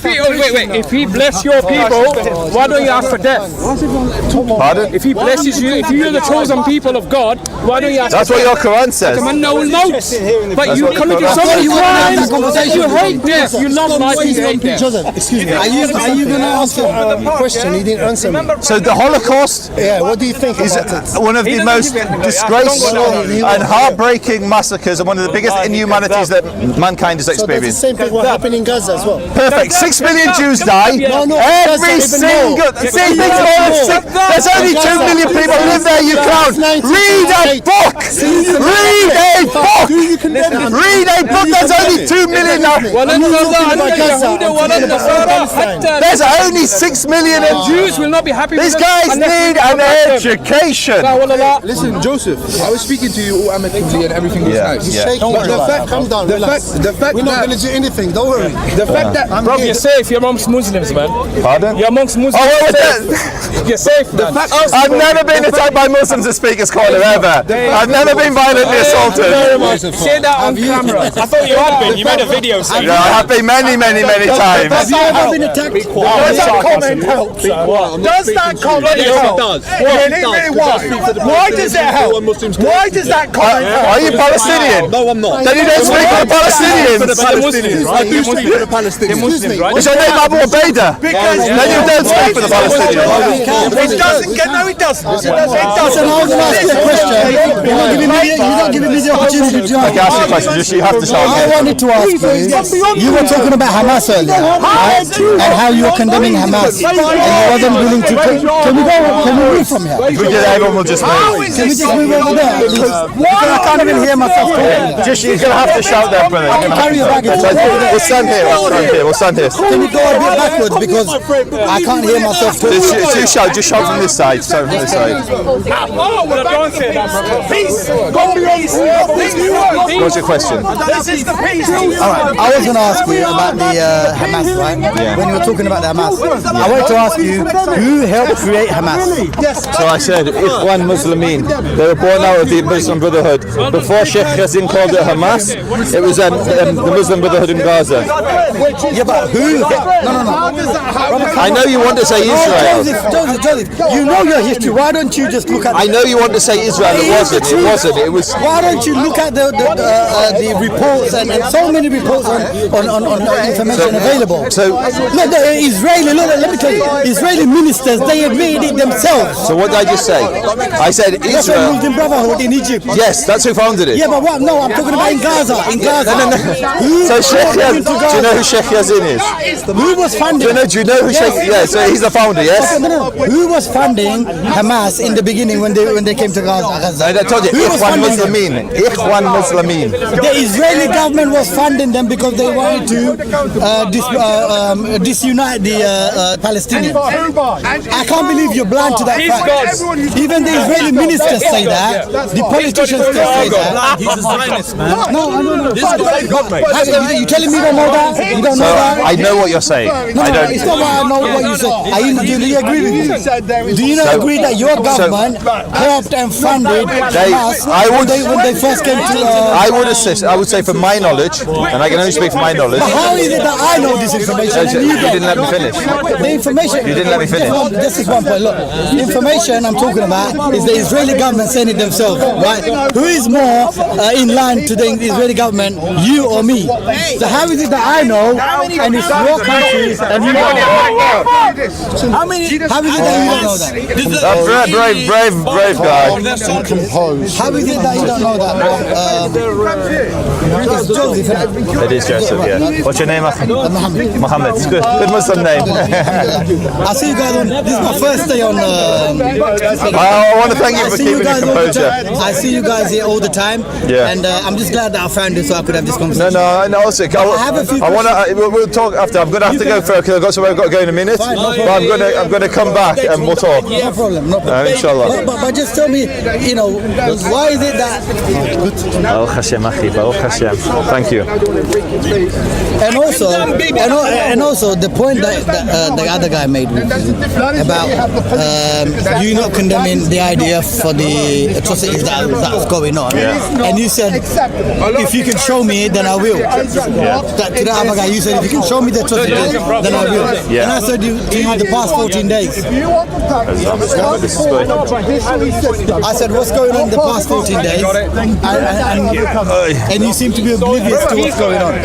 If he bless your people, why don't you ask for death? Pardon? If he blesses you, if you're the chosen people of God, why don't you ask That's for what death? your Quran says. No one knows. But you committed so many crimes that you hate death. You love life, you hate death. Excuse me. Are you going to answer a question? You didn't answer me. So the Holocaust What do you think is about it? one of the most disgraceful and heartbreaking massacres and one of the biggest inhumanities that mankind has So that's the experienced. same thing what happened in Gaza as well. Perfect. 6 million Jews die. No, Every Gaza, even single. more. See, think more than six. There's only 2 million people live there. You clown. Read a book. Read a book. Read a book. There's only 2 million. There's only 6 million. Jews will not be happy. These guys need an education. Listen, Joseph, I was speaking to you all amicably and everything was nice. But the fact, calm down, relax. The fact We're not going to do anything, don't worry. The fact that Bro, you're safe. You're amongst Muslims, man. Pardon? You're amongst Muslims. You're safe, man. I've never been attacked by Muslims at Speaker's Corner ever. I've never been violently assaulted. Say that on camera. I thought you had been. You made a video saying Yeah, I have been many times. Have you ever been attacked? does that comment help? Does that comment help? Why does it help? Why does that comment help? Are you Palestinian? No, I'm not. Then you don't speak for the Palestinians. I do speak for the Palestinians. Muslims, right? Is your name Abu Ubaidah? Because Then you don't speak for the Palestinians. it doesn't get no, it doesn't. It Listen, I was going to ask you a question. You're not giving me the opportunity to I answer. can ask you a question. You have to shout I it. wanted to ask you were talking about Hamas earlier, right? And how you were condemning Hamas, and you wasn't willing to. Can we move from here? If we did, everyone will just move. Can we just move over there? Because I can't even hear myself talking. Just, you're going to have to shout there, brother. Carry your baggage. We'll stand here. We'll stand here. Can you go a bit backwards because I can't hear myself talking? Just shout from this side. Sorry, from this side. Don't say that, bro. What's your question? Alright, I was going to ask you about the Hamas, right? When you were talking about the Hamas, I wanted to ask you who helped create Hamas? So I said, Ikhwan Muslimin. They were born out of the Muslim Brotherhood. Before Sheikh Yazin called it Hamas, it was the Muslim Brotherhood in Gaza. Yeah, but who? No. I know you want to say Israel. Joseph, you know your history. Why don't you just look at? I know you want to say Israel. It wasn't. It was. Why don't you look at the reports and so many reports on information available? So look, the Israeli. Look, let me tell you, Israeli ministers they admitted it themselves. So what did I just say? I said That's the Israel. Muslim Brotherhood in Egypt. Yes, that's who founded it. Yeah, but what? No, I'm talking about in Gaza. In Gaza. No. So Sheikh Yazin, do you know who Sheikh Yazin is? Who was funding? Do you know who Sheikh? Yeah, so he's the founder. Yes. No. Who was funding Hamas in the beginning when they came to Gaza? I told you, Who was Ikhwan funding them? Muslimin. Ikhwan Muslimin. The Israeli government was funding them because they wanted to disunite the Palestinians. I can't believe you're blind to that fact. Even the Israeli ministers say that. The politicians still say that. He's a Zionist, man. No. This is the government. You telling me you don't know that? You don't know that? I know what you're saying. No, I don't. it's not what I know what you say. Do you agree with me? Do you not agree that your government helped and funded Hamas when they first came to? I would assist. I would say, from my knowledge, and I can only speak from my knowledge. But how is it that I know this information and You you don't? didn't let me finish. The information. You didn't let me finish. This is one point. Look, the information I'm talking about is the Israeli government saying it themselves, right? Who is more in line to the Israeli government, you or me? So how is it that I know and it's your country and you don't know? How many? How is it that you don't know that? Brave guy. How is it that you don't know that? It's Joseph, isn't it? It is Joseph, yeah. What's your name, Mohammed. Mohammed. It's good Muslim name. I see you guys on. This is my first day on. I want to thank you for keeping your composure. I see you guys here all the time. Yeah. And I'm just glad that I found you so I could have this conversation. No. Also, I have a few want to. We'll talk after. I'm going to have to go for because I've got somewhere I've got to go in a minute. Fine, no but I'm going to come back and we'll talk. No problem. Inshallah. But just tell me, why is it that? Baruch Hashem, Achi. Baruch Hashem. Thank you. And also the point that the other guy made about you not condemning the IDF for the atrocities that's going on. And you said, if you can show me, then I will. To the other guy, you said, if you can show me me the atrocities, then I will. And I said to you the past 14 days. I said, what's going on in the past 14 days? And you seem to be oblivious to what's going on. Do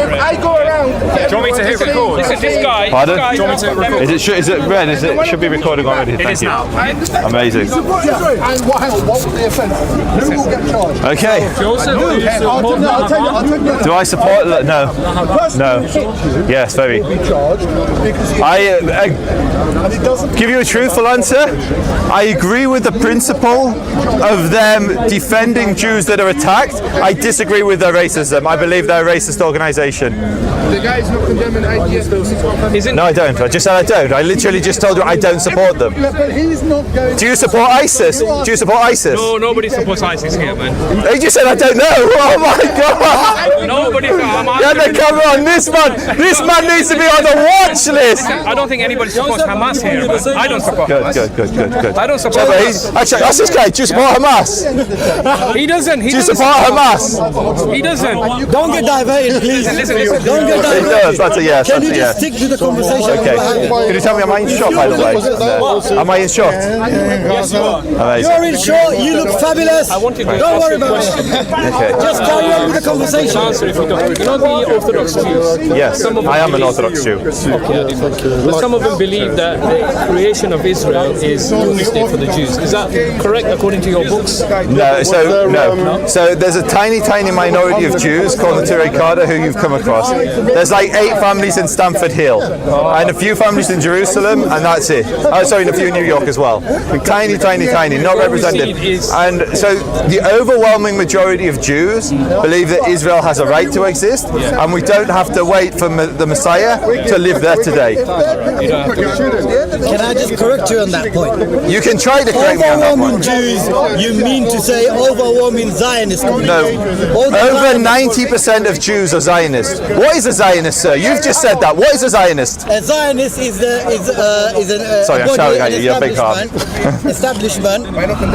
you want me to hit record? Listen, this guy. Pardon? Do you want me to hit record? Is it red? It should be recording already. Thank you. Amazing. And what was the offence? Who will get charged? Okay. Do I support? No. No. Yes, very. I give you a truthful answer. I agree with the principle of them defending Jews that are attacked. I disagree with their racism. I believe they're a racist organisation. The guy's not condemning IDS. No, I don't. I just said I don't. I literally just told you I don't support them. But he's not going. Do you support ISIS? Do you support ISIS? No, nobody supports ISIS here, man. He just said I don't know. Oh my God! Nobody. Get the camera on this man. This man needs to be on the watch list. I don't think anybody supports Hamas here, man. I don't support Hamas. Good. I don't support Hamas. Actually, ask this guy. Do you support Hamas? He doesn't. Do you support Hamas? He doesn't. Don't get diverted, please. Listen. Don't get diverted. That's a yes. Can you That's a just yes. stick to the conversation? Okay. Can you tell me, am I in shot, by the way? Am I in shot? Yes, you are. Amazing. You're in short, you look fabulous. Don't worry about it. Okay. Just carry on with the conversation. Answer if you don't. You know the Orthodox Jews? Yes, I am an Orthodox Jew. But some of them believe that the creation of Israel is doomsday for the Jews. Is that correct according to your books? No. So there's a tiny minority of Jews called the Ture Kada who you've come across. There's like 8 families in Stamford Hill, and a few families in Jerusalem, and that's it. Oh, sorry, and a few in New York as well. Tiny, not represented. And so the overwhelming majority of Jews believe that Israel has a right to exist, and we don't have to wait for the Messiah to live there today. Can I just correct you on that point? You can try to correct me on that Overwhelming point. Jews, you mean to say overwhelming Zionists? No. Over 90% of Jews are Zionists. What is a Zionist, sir? You've just said that. What is a Zionist? A Zionist is an Sorry, I'm shouting at you. You're a big car. establishment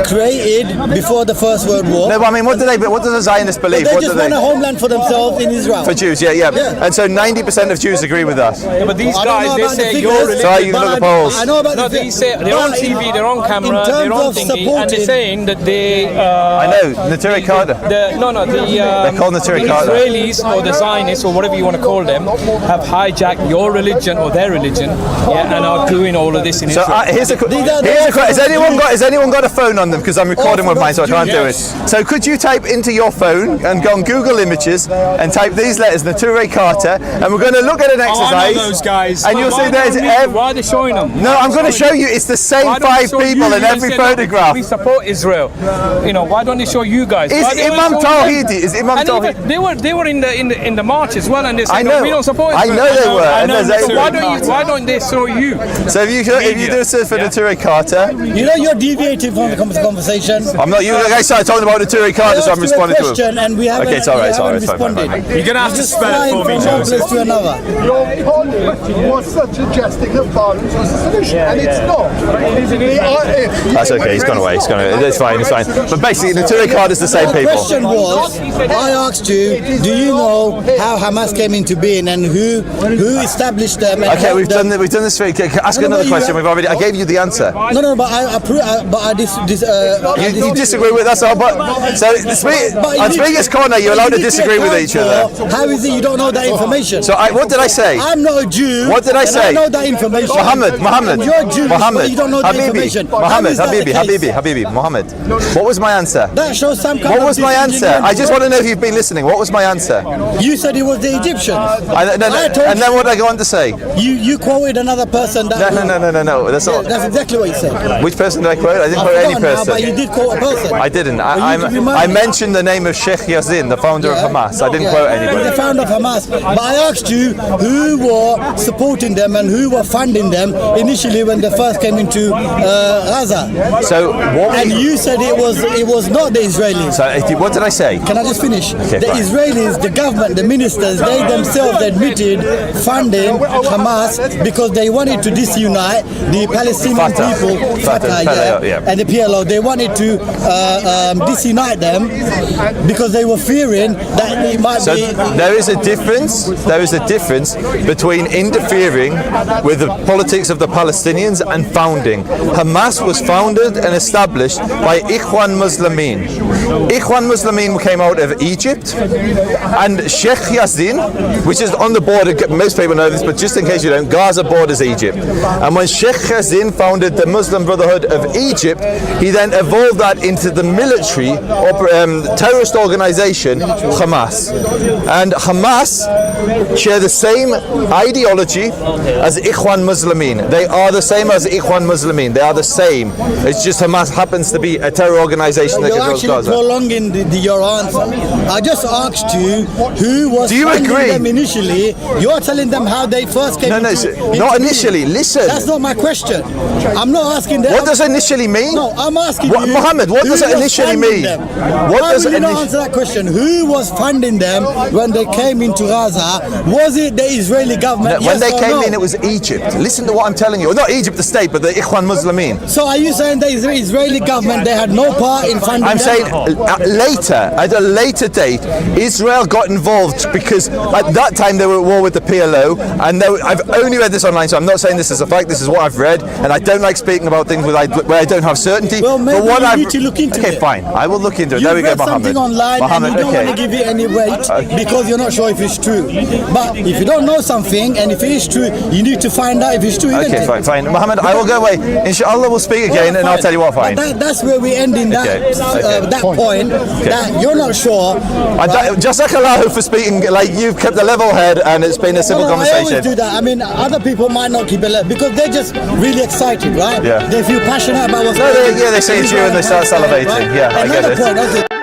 created before the First World War. No, but I mean, what does a Zionist believe? They What just do they? want a homeland for themselves in Israel. For Jews, yeah. And so 90% of Jews agree with us. Yeah, but these I don't know guys, they about the say figures, your religion. Sorry, you can look at the polls. I know about No, the they say they're on TV, they're on camera, in they're terms on of thingy, and supporting, they're saying that they. I know, Neturei Kada. They're called Neturei Kada. Israelis or the Zionists or whatever you want to call them have hijacked your religion or their religion, and are doing all of this in So Israel. here's a question. Has anyone got a phone on them? Because I'm recording with mine, so I can't do it. So could you type into your phone and go on Google Images and type these letters, Neturei Kada, and we're going to look at an exercise. I know those guys. And you'll see there's why are they showing them? No, I'm going to show you. It's the same Why don't they 5 show people you in and every say, look, photograph. We support Israel. Why don't they show you guys? Is Why they Imam don't show them? Tawhidi? Is Imam And Tawhidi? even they were in the march as well, and they said, I know. no, we don't support I Israel. know they were. I And know, there's so why don't they show you? So if you do a search for Neturei Kada, You know, you're deviating from the conversation. I'm not. You guys started talking about Neturei Kada, so I'm responding to him. question and we haven't, Okay, it's all right. It's all right. we It's haven't fine. responded. You're going to have to Just spell it flying for me, from one Joseph. place to another. Your point was suggesting that violence was the solution, and it's not. That's okay. He's gone away. It's fine. But basically, Neturei Kada is the same The people. question was, I asked you, do you know how Hamas came into being and who established them? And Okay, helped we've them? done this. Ask No, another you question. have- I gave you the answer. No, but You disagree with us, but so on Speaker's Corner, you're allowed to disagree with each other. How is it you don't know that information? So what did I say? I'm not a Jew. What did I and say? I know that information. Muhammad. You're Jewish, but you don't know that information. How is that the case? Habibi, Muhammad. What was my answer? That shows some kind What of was my answer? disingenuity. I just want to know if you've been listening. What was my answer? You said it was the Egyptians. And then what did I go on to say? You quoted another person that. No. That's not. That's exactly what you said. Which person did I quote? I didn't I've quote any forgotten now, but you person. did quote a person. I didn't. Well, you remind I me. mentioned the name of Sheikh Yazin, the founder of Hamas. I didn't quote The anybody. founder of Hamas. But I asked you who were supporting them and who were funding them initially when they first came into Gaza. So what? And you said it was not the Israelis. So what did I say? Can I just finish? Okay, The fine. Israelis, the government, the ministers, they themselves admitted funding Hamas because they wanted to disunite the Palestinian Fatah. people, Fatah, yeah. and the PLO. They wanted to disunite them because they were fearing that it might So be. there is a difference difference between interfering with the politics of the Palestinians and founding. Hamas was founded and established by Ikhwan Muslimin. Ikhwan Muslimin came out of Egypt, and Sheikh Yazid, which is on the border, most people know this, but just in case you don't, Gaza borders Egypt. And when Sheikh Yazid founded the Muslim Brotherhood of Egypt, he then evolved that into the military terrorist organization Hamas. And Hamas share the same ideology as Ikhwan Muslimin. They are the same as Ikhwan Muslimin. They are the same. It's just Hamas happens to be a terror organization that controls You're Gaza. actually prolonging your answer. I just asked you who was funding them initially. You're telling them how they first came into not initially. being. Listen. That's not my question. I'm not asking them. What does initially mean? No, I'm asking you. Muhammad, what does it initially mean? Why will you not answer that question? Who was funding them when they came into Gaza? Was it the Israeli government? When they came in, it was Egypt. Listen to what I'm telling you. Not Egypt, the state, but the Ikhwan Muslimin. So are you saying the Israeli government, they had no part in funding I'm them? saying at a later date, Israel got involved because at that time they were at war with the PLO, and I've only read this online, so I'm not saying this is a fact. This is what I've read, and I don't like speaking about things where I don't have certainty. Well, maybe you need to look into it. Okay, fine. I will look into it. You've there we go, read Mohammed. something online and you don't want to give it any weight because you're not sure if it's true. But if you don't know something and if it is true, you need to find out if it's true. Okay, fine. Mohammed, I will go away. Inshallah, we'll speak again and I'll tell you what I find. That's where we end in that point that you're not sure. Jazakallahu for speaking. Like, you've kept a level head and it's been a civil conversation. I always do that. I mean, other people might not keep it level because they're just really excited, right? Yeah. They feel passionate about what's going on. Yeah, they see it's you and they start salivating. Right? Yeah, I get it. Point, okay.